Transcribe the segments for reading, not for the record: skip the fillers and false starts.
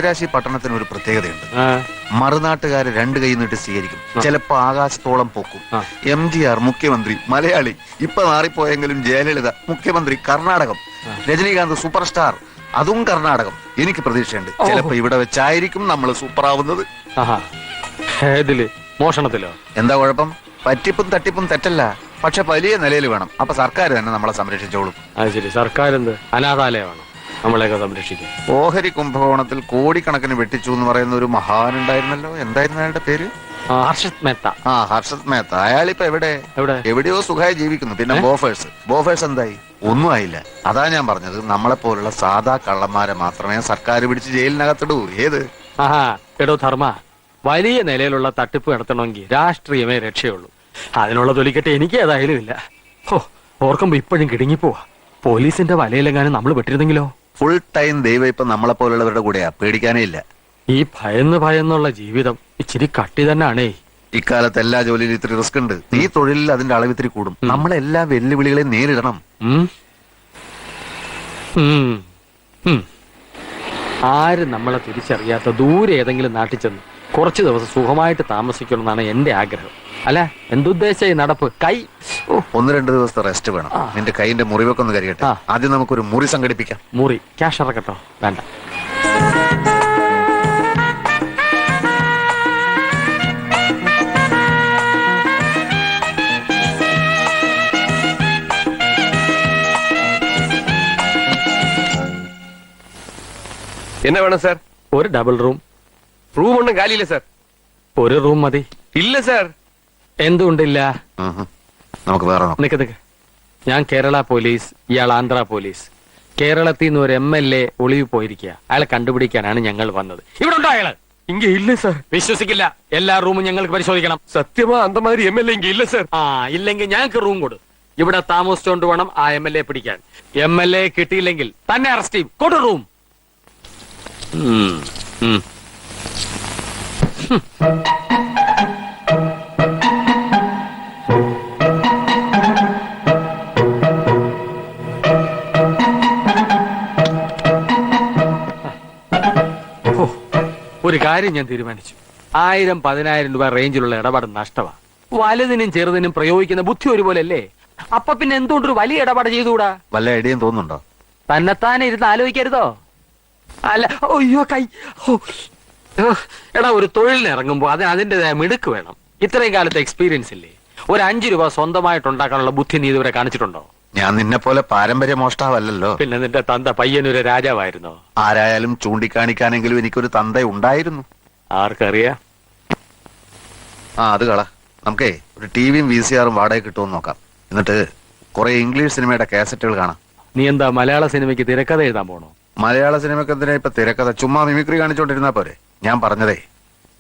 മദിരാശി പട്ടണത്തിന് ഒരു പ്രത്യേകതയുണ്ട്. മറുനാട്ടുകാര് രണ്ട് കൈ നീട്ടി സ്വീകരിക്കും, ചിലപ്പോ ആകാശത്തോളം പൊക്കും. MGR മുഖ്യമന്ത്രി മലയാളി, ഇപ്പൊ മാറിപ്പോയെങ്കിലും ജയലളിത മുഖ്യമന്ത്രി കർണാടകം, രജനീകാന്ത് സൂപ്പർ സ്റ്റാർ അതും കർണാടകം. എനിക്ക് പ്രതീക്ഷയുണ്ട്, ചിലപ്പോ ഇവിടെ വെച്ചായിരിക്കും നമ്മൾ സൂപ്പറാവുന്നത്. മോഷണത്തിലോ? എന്താ കുഴപ്പം? പറ്റിപ്പും തട്ടിപ്പും തെറ്റല്ല, പക്ഷെ വലിയ നിലയിൽ വേണം. അപ്പൊ സർക്കാർ തന്നെ നമ്മളെ സംരക്ഷിച്ചോളും. അത് ശരി, സർക്കാർ എന്ത് അനാഥാലയമാണ് നമ്മളെയൊക്കെ സംരക്ഷിക്കും? ഓഹരി കുംഭകോണത്തിൽ കോടിക്കണക്കിന് വെട്ടിച്ചു എന്ന് പറയുന്ന ഒരു മഹാനുണ്ടായിരുന്നല്ലോ, എന്തായിരുന്നു അയാളുടെ പേര്? ഹർഷത് മേത്ത. ഹർഷത് മേത്ത. അയാളിപ്പോ എവിടെയോ സുഖമായി ജീവിക്കുന്നു. പിന്നെ ബോഫേഴ്സ് എന്തായി? ഒന്നും ആയില്ല. അതാ ഞാൻ പറഞ്ഞത്, നമ്മളെ പോലുള്ള സാധാ കള്ളന്മാരെ മാത്രമേ സർക്കാർ പിടിച്ച് ജയിലിനകത്തിടൂ. ഏത് എടോ ധർമ്മ, വലിയ നിലയിലുള്ള തട്ടിപ്പ് നടത്തണമെങ്കിൽ രാഷ്ട്രീയമേ രക്ഷയുള്ളൂ. അതിനുള്ള തൊലിക്കെട്ട് എനിക്ക് ഏതായാലും ഇല്ല. ഓർക്കുമ്പോ ഇപ്പോഴും കിടുങ്ങിപ്പോവാ. പോലീസിന്റെ വലയിലെങ്ങാനും നമ്മൾ പെട്ടിരുന്നെങ്കിലോ? ഫുൾ ടൈം ദൈവം ഇപ്പൊ നമ്മളെ പോലുള്ളവരുടെ കൂടെയാ, പേടിക്കാനേ ഇല്ല. ഈ ഭയന്നുള്ള ജീവിതം ഇച്ചിരി കട്ടി തന്നെയാണേ. ഇക്കാലത്ത് എല്ലാ ജോലിയിലും ഇത്തിരി റിസ്ക് ഉണ്ട്. ഈ തൊഴിലിൽ അതിന്റെ അളവ് ഇത്തിരി കൂടും. നമ്മളെല്ലാ വെല്ലുവിളികളെയും നേരിടണം. ആരും നമ്മളെ തിരിച്ചറിയാത്ത ദൂരെ ഏതെങ്കിലും നാട്ടിൽ ചെന്ന് കുറച്ചു ദിവസം സുഖമായിട്ട് താമസിക്കണമെന്നാണ് എന്റെ ആഗ്രഹം. അല്ല, എന്തുദ്ദേശ നടപ്പ്? കൈ 1-2 ദിവസത്തെ റെസ്റ്റ് വേണം. നിന്റെ കൈന്റെ മുറിവൊക്കെ ഒന്ന് കരിയട്ടെ. ആദ്യം നമുക്കൊരു മുറി സംഘടിപ്പിക്കാം. മുറി ക്യാഷ് ഇറക്കട്ടോ? വേണ്ട. എന്നാ വേണം സാർ? ഒരു ഡബിൾ റൂം. റൂം ഒന്നും കാലിയില്ല സാർ. ഒരു റൂം മതി. ഇല്ല സാർ. എന്തുകൊണ്ടില്ല? നമുക്ക് വേറെ നിക്ക്. ഞാൻ കേരള പോലീസ്, ഇയാൾ ആന്ധ്ര പോലീസ്. കേരളത്തിൽ നിന്ന് ഒരു MLA ഒളിവ് പോയിരിക്കുക. അയാളെ കണ്ടുപിടിക്കാനാണ് ഞങ്ങൾ വന്നത്. ഇവിടെ ഉണ്ടോ അയാള്? ഇങ്ങ ഇല്ല സാർ. വിശ്വസിക്കില്ല. എല്ലാ റൂമും ഞങ്ങൾക്ക് പരിശോധിക്കണം. സത്യമാ അന്തമാതിരി MLA ഇങ്ങ ഇല്ല സാർ. ഇല്ലെങ്കിൽ ഞങ്ങൾക്ക് റൂം കൊടു. ഇവിടെ താമസിച്ചോണ്ട് വേണം ആ MLA പിടിക്കാൻ. MLA കിട്ടിയില്ലെങ്കിൽ തന്നെ അറസ്റ്റ് ചെയ്യും. കൊടു റൂം. ഒരു കാര്യം ഞാൻ തീരുമാനിച്ചു. 1000-10,000 രൂപ റേഞ്ചിലുള്ള ഇടപാട് നഷ്ടമാണ്. വലുതിനും ചെറുതിനും പ്രയോഗിക്കുന്ന ബുദ്ധി ഒരുപോലെ അല്ലേ? അപ്പൊ പിന്നെ എന്തുകൊണ്ടൊരു വലിയ ഇടപാട് ചെയ്തുകൂടാ? വല്ല ഐഡിയയും തോന്നുന്നുണ്ടോ? തന്നെത്താനെ ഇരുന്ന് ആലോചിക്കരുതോ? അല്ല, അയ്യോ കൈ. എടാ, ഒരു തൊഴിലിന് ഇറങ്ങുമ്പോ അതിൻ്റെതായ മിടുക്ക് വേണം. ഇത്രയും കാലത്തെ എക്സ്പീരിയൻസ് ഇല്ലേ? ഒരു 5 രൂപ സ്വന്തമായിട്ട് ഉണ്ടാക്കാനുള്ള ബുദ്ധി നീ ഇതുവരെ കാണിച്ചിട്ടുണ്ടോ? ഞാൻ നിന്നെ പോലെ പാരമ്പര്യ മോഷ്ടാവല്ലോ. പിന്നെ നിന്റെ തന്ത പയ്യനൊരു രാജാവായിരുന്നോ? ആരായാലും ചൂണ്ടിക്കാണിക്കാനെങ്കിലും എനിക്കൊരു തന്ത ഉണ്ടായിരുന്നു. ആർക്കറിയാം? അത് കള. നമുക്കേ ഒരു ടിവിയും VCR വാടക കിട്ടുമെന്ന് നോക്കാം. എന്നിട്ട് കുറെ ഇംഗ്ലീഷ് സിനിമയുടെ കാസറ്റുകൾ കാണാം. നീ എന്താ മലയാള സിനിമയ്ക്ക് തിരക്കഥ എഴുതാൻ പോണോ? മലയാള സിനിമയ്ക്ക് എന്തിനാ ഇപ്പൊ തിരക്കഥ? ചുമ്മാ മിമിക്രി കാണിച്ചോണ്ടിരുന്നാ പോരെ. ഞാൻ പറഞ്ഞതേ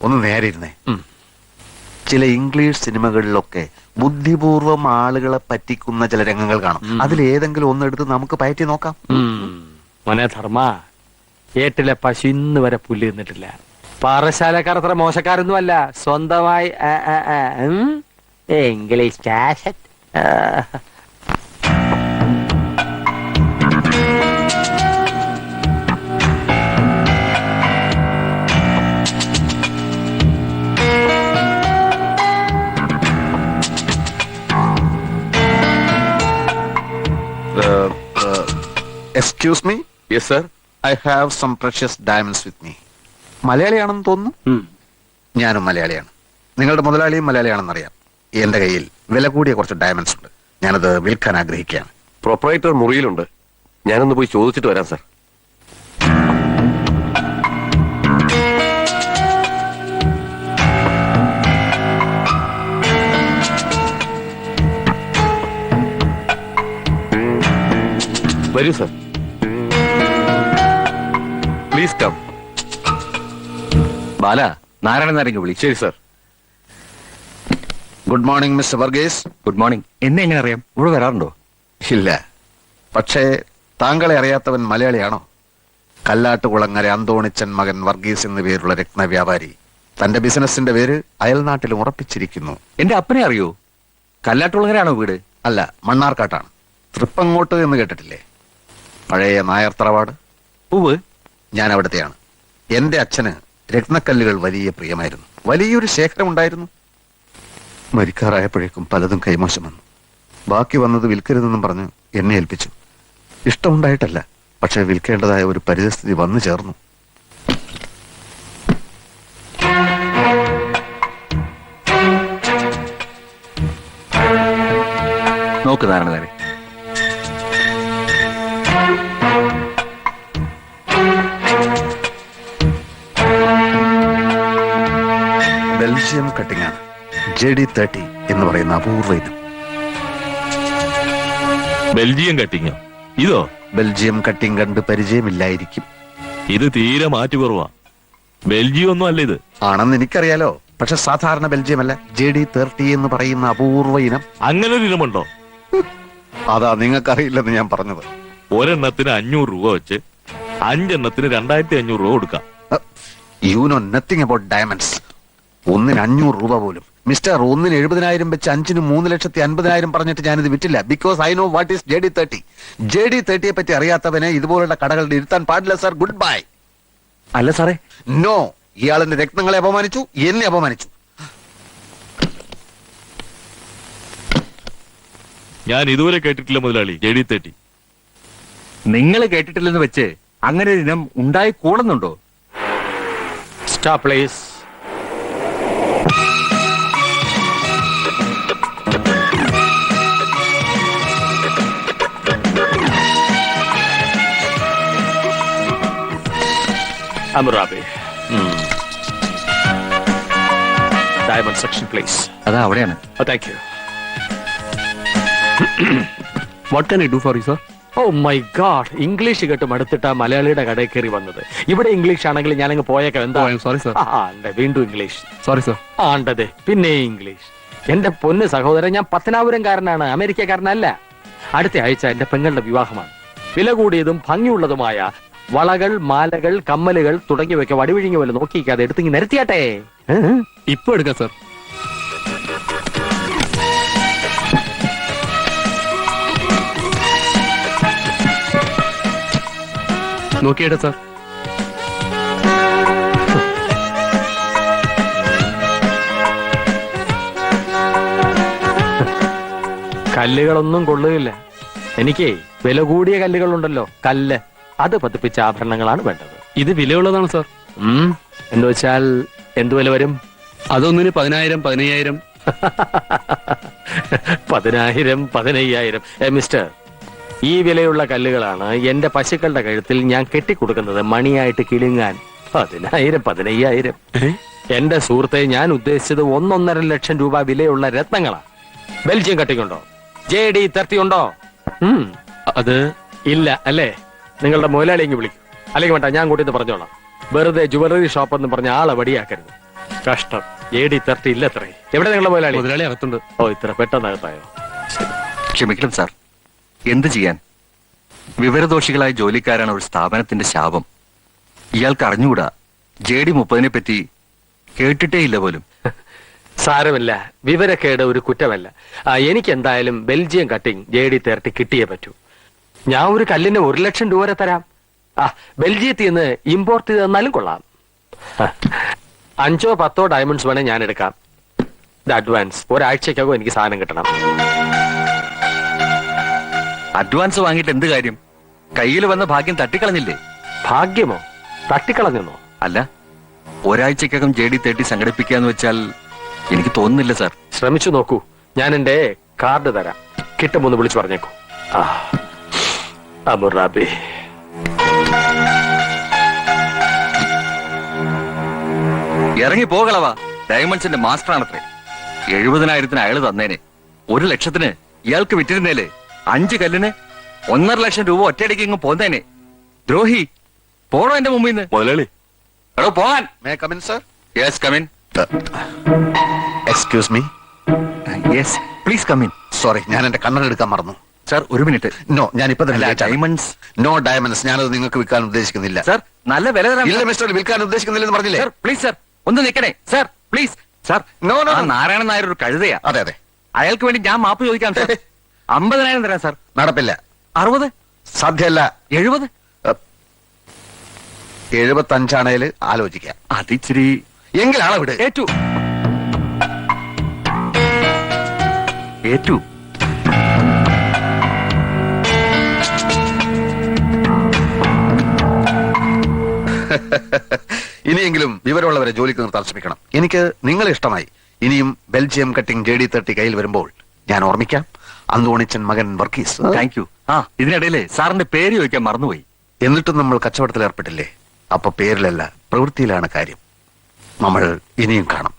ഒന്ന് നേരെ ഇരുന്നേ. ചില ഇംഗ്ലീഷ് സിനിമകളിലൊക്കെ ബുദ്ധിപൂർവം ആളുകളെ പറ്റിക്കുന്ന ചില രംഗങ്ങൾ കാണും. അതിലേതെങ്കിലും ഒന്നെടുത്ത് നമുക്ക് പയറ്റി നോക്കാം. മോനെ ധർമ്മ, ഏട്ടിലെ പശു ഇന്ന് വരെ പുല്ല് തിന്നിട്ടില്ല. പാറശാലക്കാർ അത്ര മോശക്കാരൊന്നും അല്ല. സ്വന്തമായി English cassette. Excuse me? Yes sir. I have some precious diamonds with me. മലയാളിയാണെന്ന് തോന്നുന്നു. ഞാനും മലയാളിയാണ്. നിങ്ങളുടെ മുതലാളിയും മലയാളിയാണെന്നറിയാം. എന്റെ കയ്യിൽ വില കൂടിയ കുറച്ച് ഡയമണ്ട്സ് ഉണ്ട്. ഞാനത് വിൽക്കാൻ ആഗ്രഹിക്കുകയാണ്. പ്രൊപ്പറേറ്റർ മുറിയിലുണ്ട്. ഞാനൊന്ന് പോയി ചോദിച്ചിട്ട് വരാം സാർ. വരൂ സാർ. Please come. ബാല, നാരായണനാരെങ്കിൽ വിളി. ശരി sir. Good morning mister Varghese. Good morning. എന്നെ എങ്ങനെ അറിയാം? ഇവിടെ വരാറുണ്ടോ? ഇല്ല, പക്ഷേ താങ്കളെ അറിയാത്തവൻ മലയാളിയാണോ? കല്ലാട്ടുകുളങ്ങര അന്തോണിച്ചൻ മകൻ വർഗീസ് എന്നു പേരുള്ള രത്നവ്യാപാരി തന്റെ ബിസിനസിന്റെ പേര് അയൽനാട്ടിലും ഉറപ്പിച്ചിരിക്കുന്നു. എന്റെ അപ്പനെ അറിയോ? കല്ലാട്ടുകുളങ്ങരയാണോ വീട്? അല്ല, മണ്ണാർക്കാട്ടാണ്. തൃപ്പങ്ങോട്ട് എന്ന് കേട്ടിട്ടില്ലേ? പഴയ നായർ തറവാട്. പൂവ്. ഞാൻ അവിടത്തെയാണ്. എന്റെ അച്ഛന് രത്നക്കല്ലുകൾ വലിയ പ്രിയമായിരുന്നു. വലിയൊരു ശേഖരം ഉണ്ടായിരുന്നു. മരിക്കാറായപ്പോഴേക്കും പലതും കൈമോശം വന്നു. ബാക്കി വന്നത് വിൽക്കരുതെന്നും പറഞ്ഞ് എന്നെ ഏൽപ്പിച്ചു. ഇഷ്ടമുണ്ടായിട്ടല്ല, പക്ഷെ വിൽക്കേണ്ടതായ ഒരു പരിതസ്ഥിതി വന്നു ചേർന്നു. നോക്ക് നാരായണനാരെ, ബെൽജിയം കട്ടിംഗ് ആണ്. JD30 എന്ന് പറയുന്ന അപൂർവ ഇനം. ബെൽജിയം കട്ടിങ്ങോ? ഇതോ? ബെൽജിയം കട്ടിംഗ് കണ്ട് പരിചയമില്ലായിരിക്കും. ഇത് തീരെ മാറ്റു കുറവാ. ബെൽജിയം ഒന്നും അല്ല ഇത്. ആണെന്ന് എനിക്കറിയാലോ, പക്ഷെ സാധാരണ ബെൽജിയം അല്ല. JD30 എന്ന് പറയുന്ന അപൂർവ ഇനം. അങ്ങനെ ഒരു ഇനമുണ്ടോ? അതാ നിങ്ങൾക്കറിയില്ലെന്ന് ഞാൻ പറഞ്ഞത്. ഒരെണ്ണത്തിന് 500 രൂപ വെച്ച് 5 എണ്ണത്തിന് 2500 രൂപ കൊടുക്കാം. You know nothing about diamonds. ഒന്നിന് 500 രൂപ പോലും. മിസ്റ്റർ, ഒന്നിന് 70,000 വെച്ച് 5-ന് 3,50,000 പറഞ്ഞിട്ട് ഞാനിത് വിറ്റില്ല. Because I know what is JD30. JD30യെ പറ്റി അറിയാത്തവനെ ഇതുപോലുള്ള കടകളുടെ ഇരുത്താൻ പാടില്ല സർ. Good bye. അല്ല സാറേ, നോ, ഇയാളെന്റെ രത്നങ്ങളെ അപമാനിച്ചു, എന്നെ അപമാനിച്ചു. ഞാൻ ഇതുവരെ കേട്ടിട്ടില്ല മുതലാളി JD30. നിങ്ങൾ കേട്ടിട്ടില്ലെന്ന് വെച്ച് അങ്ങനെ ഒരു ഇനം ഉണ്ടായി കൂടുന്നുണ്ടോ? Stop please. Amurabi. Diamond section, please. അതാ അവിടെയാണ്. Oh, thank you. What can I do for you, sir? Oh my God. English കേട്ട് മടുത്തിട്ടാ മലയാളിയുടെ കടയിൽ കയറി വന്നത്. ഇവിടെ ഇംഗ്ലീഷ് ആണെങ്കിൽ ഞാനങ്ങ് പോയേക്കാം. എന്താ? sorry, sir. വീണ്ടും ഇംഗ്ലീഷ്. Sorry, sir. ആണ്ടതെ പിന്നെ ഇംഗ്ലീഷ്. എന്റെ പൊന്ന് സഹോദരൻ, ഞാൻ പത്തനാപുരംകാരനാണ്, അമേരിക്കക്കാരനല്ല. അടുത്ത ആഴ്ച എന്റെ പെങ്ങളുടെ വിവാഹമാണ്. വില കൂടിയതും ഭംഗിയുള്ളതുമായ വളകൾ, മാലകൾ, കമ്മലുകൾ തുടങ്ങിയവയ്ക്ക് വടിവിഴിഞ്ഞ പോലെ നോക്കിക്കാതെ എടുത്തിങ്ങി നിരത്തിയാട്ടെ. ഇപ്പൊ എടുക്കാം സർ. നോക്കിയേട്ടെ സാർ. കല്ലുകളൊന്നും കൊള്ളുകയില്ല. എനിക്ക് വില കൂടിയ കല്ലുകളുണ്ടല്ലോ, കല്ല്, അത് പതിപ്പിച്ച ആഭരണങ്ങളാണ് വേണ്ടത്. ഇത് വിലയുള്ളതാണ് സാർ. എന്ന് വെച്ചാൽ എന്ത് വില വരും? അതൊന്നിന് 10,000, 15,000. 10,000, 15,000. മിസ്റ്റർ, ഈ വിലയുള്ള കല്ലുകളാണ് എന്റെ പശുക്കളുടെ കഴുത്തിൽ ഞാൻ കെട്ടിക്കൊടുക്കുന്നത് മണിയായിട്ട് കിളുങ്ങാൻ. 10,000, 15,000. എന്റെ സുഹൃത്തെ, ഞാൻ ഉദ്ദേശിച്ചത് 1.5 ലക്ഷം രൂപ വിലയുള്ള രത്നങ്ങളാ. ബെൽജിയം കട്ടിങ്ങുണ്ടോ? JD30 ഉണ്ടോ? അത് ഇല്ല അല്ലേ? നിങ്ങളുടെ മുതലാളി എങ്കിൽ വിളിക്കും. അല്ലെങ്കിൽ വേണ്ട, ഞാൻ കൂട്ടി പറഞ്ഞോളാം. വെറുതെ ജുവലറി ഷോപ്പ് എന്ന് പറഞ്ഞ ആളെ വടിയാക്കരുത്. കഷ്ടം. JD30 ഇല്ല. അത്രേ. എവിടെ നിങ്ങളുടെ മുതലാളി? മുതലാളി അകത്തുണ്ട്. ഓ, ഇത്ര പെട്ടെന്ന് അകത്തായോ? ക്ഷമിക്കണം സാർ, എന്ത് ചെയ്യാൻ? വിവരദോഷികളായ ജോലിക്കാരാണ് ഒരു സ്ഥാപനത്തിന്റെ ശാപം. ഇയാൾക്ക് അറിഞ്ഞുകൂടാ. JD30 പറ്റി കേട്ടിട്ടേ ഇല്ല പോലും. സാരമില്ല, വിവരക്കേട് ഒരു കുറ്റമല്ല. എനിക്ക് എന്തായാലും ബെൽജിയം കട്ടിങ് JD30 കിട്ടിയേ പറ്റൂ. ഞാൻ ഒരു കല്ലിന് 1 ലക്ഷം രൂപ വരെ തരാം. ബെൽജിയത്തിൽ നിന്ന് ഇമ്പോർട്ട് ചെയ്ത് തന്നാലും കൊള്ളാം. 5 or 10 ഡയമണ്ട്സ് വേണേ ഞാൻ എടുക്കാം. അഡ്വാൻസ്. ഒരാഴ്ചക്കകം എനിക്ക് സാധനം കിട്ടണം. അഡ്വാൻസ് വാങ്ങിയിട്ട് എന്ത് കാര്യം? കയ്യിൽ വന്ന ഭാഗ്യം തട്ടിക്കളഞ്ഞില്ലേ? ഭാഗ്യമോ? തട്ടിക്കളഞ്ഞെന്നോ? അല്ല, ഒരാഴ്ചക്കകം JD30 സംഘടിപ്പിക്കാന്ന് വെച്ചാൽ എനിക്ക് തോന്നുന്നില്ല സാർ. ശ്രമിച്ചു നോക്കൂ. ഞാൻ എന്റെ കാർഡ് തരാം. കിട്ടുമോ എന്ന് വിളിച്ചു പറഞ്ഞേക്കൂ. അബുറാബി. ഇറങ്ങി പോകളവാ. ഡയമണ്ട്സിന്റെ മാസ്റ്റർ ആണത്രേ. 70,000 അയാള് തന്നേനെ. 1 ലക്ഷത്തിന് ഇയാൾക്ക് വിറ്റിരുന്നേലേ 5 കല്ലിന് 1.5 ലക്ഷം രൂപ ഒറ്റയടിക്ക് ഇങ്ങ് പോന്നേനെ. ദ്രോഹി, പോണോ എന്റെ മുമ്പിൽ നിന്ന്? മുതലാളി, എടോ പോകാൻ. May come in sir? Yes come in. Excuse me. Yes please come in. Sorry, ഞാൻ എന്റെ കണ്ണട എടുക്കാൻ മറന്നു. സാർ ഒരു മിനിറ്റ്. നോ, ഞാൻ ഇപ്പൊ തന്നെ ഡയമണ്ട്സ്. No diamonds. ഞാനത് നിങ്ങൾക്ക് വിൽക്കാൻ ഉദ്ദേശിക്കുന്നില്ല. സാർ നല്ല വില തരാം. ഇല്ല മിസ്റ്റർ, വിൽക്കാൻ ഉദ്ദേശിക്കുന്നില്ലെന്ന് പറഞ്ഞില്ലേ? സാർ പ്ലീസ് സാർ ഒന്ന് നിൽക്കണേ sir please. Sir no no. Narayanan Nair ഒരു കഴുതയാ. അതെ അതെ, അയാൾക്ക് വേണ്ടി ഞാൻ മാപ്പ് ചോദിക്കാം സാർ. 50,000 തരാം സാർ. നടപ്പില്ല. 60, സാധ്യമല്ല. 70. 75 ആലോചിക്കാം. അതിച്ചിരി എങ്കിൽ ആളെവിടെ? ഏറ്റു ഏറ്റു ഇനിയെങ്കിലും വിവരമുള്ളവരെ ജോലിക്ക് നിർത്താൻ ശ്രമിക്കണം. എനിക്ക് നിങ്ങളെ ഇഷ്ടമായി. ഇനിയും ബെൽജിയം കട്ടിംഗ് JD30 കയ്യിൽ വരുമ്പോൾ ഞാൻ ഓർമ്മിക്കാം, അന്തോണിച്ചൻ മകൻ വർഗീസ്. Thank you. ഇതിനിടയിലെ സാറിന്റെ പേര് ചോദിക്കാൻ മറന്നുപോയി. എന്നിട്ടും നമ്മൾ കച്ചവടത്തിൽ ഏർപ്പെട്ടില്ലേ? അപ്പൊ പേരിലല്ല, പ്രവൃത്തിയിലാണ് കാര്യം. നമ്മൾ ഇനിയും കാണും.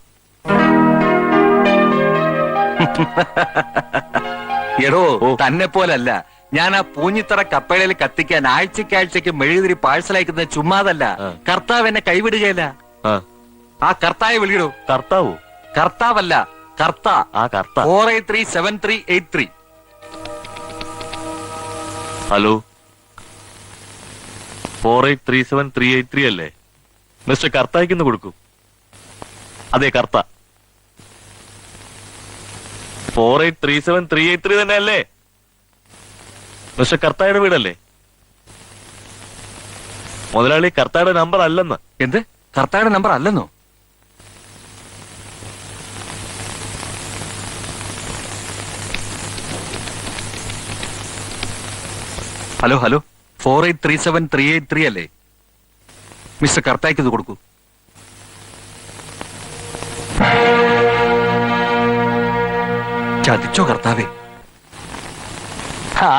എടോ, തന്നെ പോലല്ല. ഞാൻ ആ പൂഞ്ഞിത്തറ കപ്പേളയിൽ കത്തിക്കാൻ ആഴ്ചയ്ക്കാഴ്ചക്ക് മെഴുകുതിരി പാഴ്സൽ അയക്കുന്നത് ചുമ്മാതല്ല. കർത്താവ് എന്നെ കൈവിടുകയല്ല. ആ കർത്തായെ വിളിയിടൂ. കർത്താവോ? കർത്താവല്ല, കർത്ത. ആ കർത്ത. 483738 ഹലോ, 483738 അല്ലേ? മിസ്റ്റർ കർത്തായിക്കൊന്ന് കൊടുക്കൂ. അതെ, കർത്ത. 483738 തന്നെ അല്ലേ? മിസ്റ്റർ കർത്തായുടെ വീടല്ലേ? മുതലാളി, കർത്തായുടെ നമ്പർ അല്ലെന്ന്. എന്ത്? കർത്തായുടെ നമ്പർ അല്ലെന്നോ? ഹലോ ഹലോ, 483738 അല്ലേ? മിസ്റ്റർ കർത്തായ്ക്ക് ഇത് കൊടുക്കൂ. ചതിച്ചോ കർത്താവേ?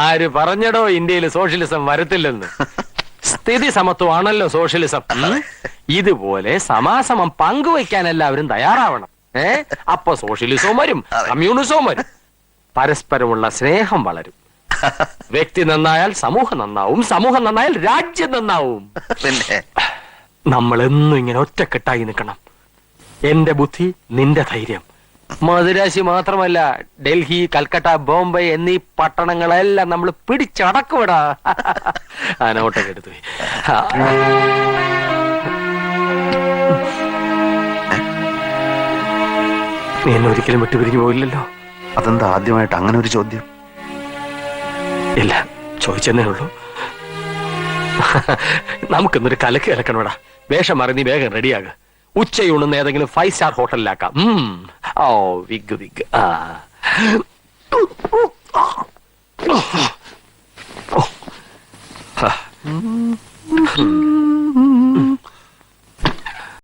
ആര് പറഞ്ഞടോ ഇന്ത്യയിൽ സോഷ്യലിസം വരത്തില്ലെന്ന്? സ്ഥിതി സമത്വമാണല്ലോ സോഷ്യലിസം. ഇതുപോലെ സമാസമം പങ്കുവയ്ക്കാൻ എല്ലാവരും തയ്യാറാവണം. അപ്പൊ സോഷ്യലിസവും വരും, കമ്മ്യൂണിസവും വരും. പരസ്പരമുള്ള സ്നേഹം വളരും. വ്യക്തി നന്നായാൽ സമൂഹം നന്നാവും, സമൂഹം നന്നായാൽ രാജ്യം നന്നാവും. പിന്നെ നമ്മൾ എന്നും ഇങ്ങനെ ഒറ്റക്കെട്ടായി നിൽക്കണം. എന്റെ ബുദ്ധി, നിന്റെ ധൈര്യം. മദുരാശി മാത്രമല്ല, ഡൽഹി, കൽക്കട്ട, ബോംബെ എന്നീ പട്ടണങ്ങളെല്ലാം നമ്മൾ പിടിച്ചടക്കുവിടാ. നോട്ടൊക്കെ എടുത്തു. നീ എന്നെ ഒരിക്കലും വിട്ടുപിരിഞ്ഞു പോയില്ലല്ലോ. അതെന്താ ആദ്യമായിട്ട് അങ്ങനെ ഒരു ചോദ്യം? ഇല്ല, ചോദിച്ചെന്നേ ഉള്ളൂ. നമുക്കിന്നൊരു കലക്ക് കലക്കണോടാ. വേഷം മാറി നീ വേഗം റെഡിയാക. ഉച്ചയൂണെന്ന് ഏതെങ്കിലും 5 സ്റ്റാർ ഹോട്ടലിലാക്കാം. ഓ, വിഗ് വിഗ്. ആ